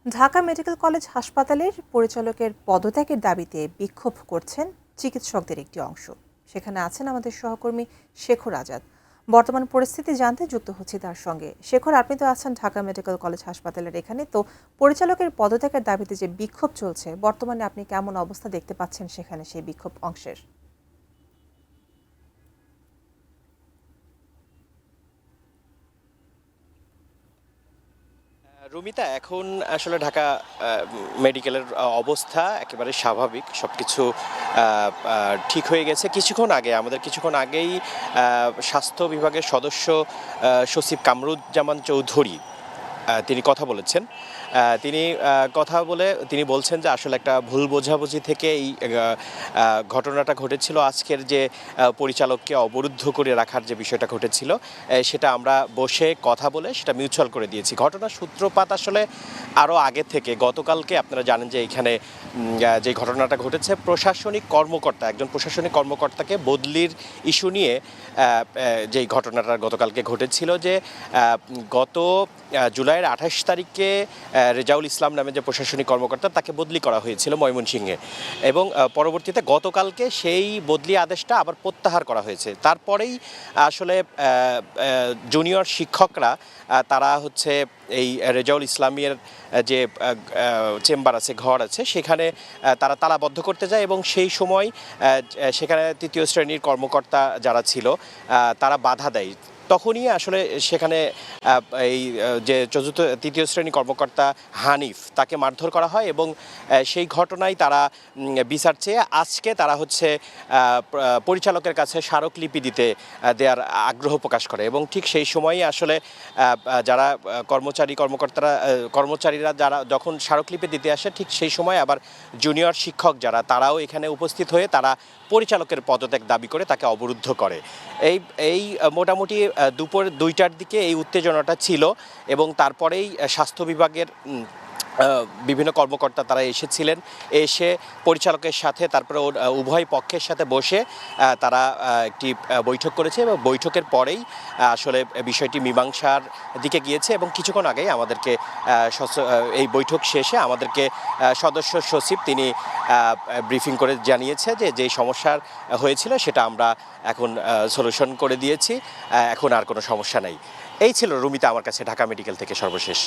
Dhaka medical college হাসপাতালের পরিচালকের পদত্যাগের দাবিতে বিক্ষোভ করছেন চিকিৎসকদের একটি অংশ। সেখানে আছেন আমাদের সহকর্মী শেখর আজাদ। বর্তমান পরিস্থিতি জানতে যুক্ত হচ্ছে তার সঙ্গে। শেখর, আপনি তো আছেন ঢাকা মেডিকেল কলেজ হাসপাতালের এখানে, তো পরিচালকের পদত্যাগের দাবিতে যে বিক্ষোভ চলছে, বর্তমানে আপনি কেমন অবস্থা দেখতে পাচ্ছেন সেখানে সেই বিক্ষোভ অংশের? রুমিতা, এখন আসলে ঢাকা মেডিকেলের অবস্থা একেবারে স্বাভাবিক। সবকিছু ঠিক হয়ে গেছে। কিছুক্ষণ আগেই স্বাস্থ্য বিভাগের সদস্য সচিব কামরুজ্জামান চৌধুরী তিনি কথা বলেছেন। তিনি বলছেন যে আসলে একটা ভুল বোঝাবুঝি থেকে এই ঘটনাটা ঘটেছিল। আজকের যে পরিচালককে অবরুদ্ধ করে রাখার যে বিষয়টা ঘটেছিল, সেটা আমরা বসে কথা বলে সেটা মিউচুয়াল করে দিয়েছি। ঘটনার সূত্রপাত আসলে আরও আগে থেকে। গতকালকে আপনারা জানেন যে এখানে যে ঘটনাটা ঘটেছে, একজন প্রশাসনিক কর্মকর্তাকে বদলির ইস্যু নিয়ে যেই ঘটনাটা গতকালকে ঘটেছিল, যে গত জুলাইয়ের 28 তারিখে রেজাউল ইসলাম নামে যে প্রশাসনিক কর্মকর্তা, তাকে বদলি করা হয়েছিল ময়মনসিংহে, এবং পরবর্তীতে গতকালকে সেই বদলি আদেশটা আবার প্রত্যাহার করা হয়েছে। তারপরেই আসলে জুনিয়র শিক্ষকরা তারা হচ্ছে এই রেজাউল ইসলামের যে চেম্বার আছে, ঘর আছে, সেখানে তারা তালাবদ্ধ করতে যায়, এবং সেই সময় সেখানে তৃতীয় শ্রেণীর কর্মকর্তা যারা ছিল তারা বাধা দেয়। তখনই আসলে সেখানে এই যে তৃতীয় শ্রেণী কর্মকর্তা হানিফ, তাকে মারধর করা হয়, এবং সেই ঘটনায় তারা বিচার চেয়ে আজকে তারা হচ্ছে পরিচালকের কাছে স্মারকলিপি দেওয়ার আগ্রহ প্রকাশ করে। এবং ঠিক সেই সময়ই আসলে যারা কর্মচারীরা যারা যখন স্মারকলিপি দিতে আসে, ঠিক সেই সময় আবার জুনিয়র শিক্ষক তারাও এখানে উপস্থিত হয়ে তারা পরিচালকের পদত্যাগ দাবি করে তাকে অবরুদ্ধ করে। এই মোটামুটি দুপুর 2টার দিকে এই উত্তেজনাটা ছিল, এবং তারপরেই স্বাস্থ্য বিভাগের বিভিন্ন কর্মকর্তা তারা এসেছিলেন। এসে পরিচালকের সাথে, তারপরে উভয় পক্ষের সাথে বসে তারা একটি বৈঠক করেছে, এবং বৈঠকের পরেই আসলে বিষয়টি মীমাংসার দিকে গিয়েছে। এবং কিছুক্ষণ আগেই আমাদেরকে এই বৈঠক শেষে আমাদেরকে সদস্য সচিব তিনি ব্রিফিং করে জানিয়েছে যে যেই সমস্যার হয়েছিল সেটা আমরা এখন সলিউশন করে দিয়েছি, এখন আর কোনো সমস্যা নেই। এই ছিল রুমিতা আমার কাছে ঢাকা মেডিকেল থেকে সর্বশেষ।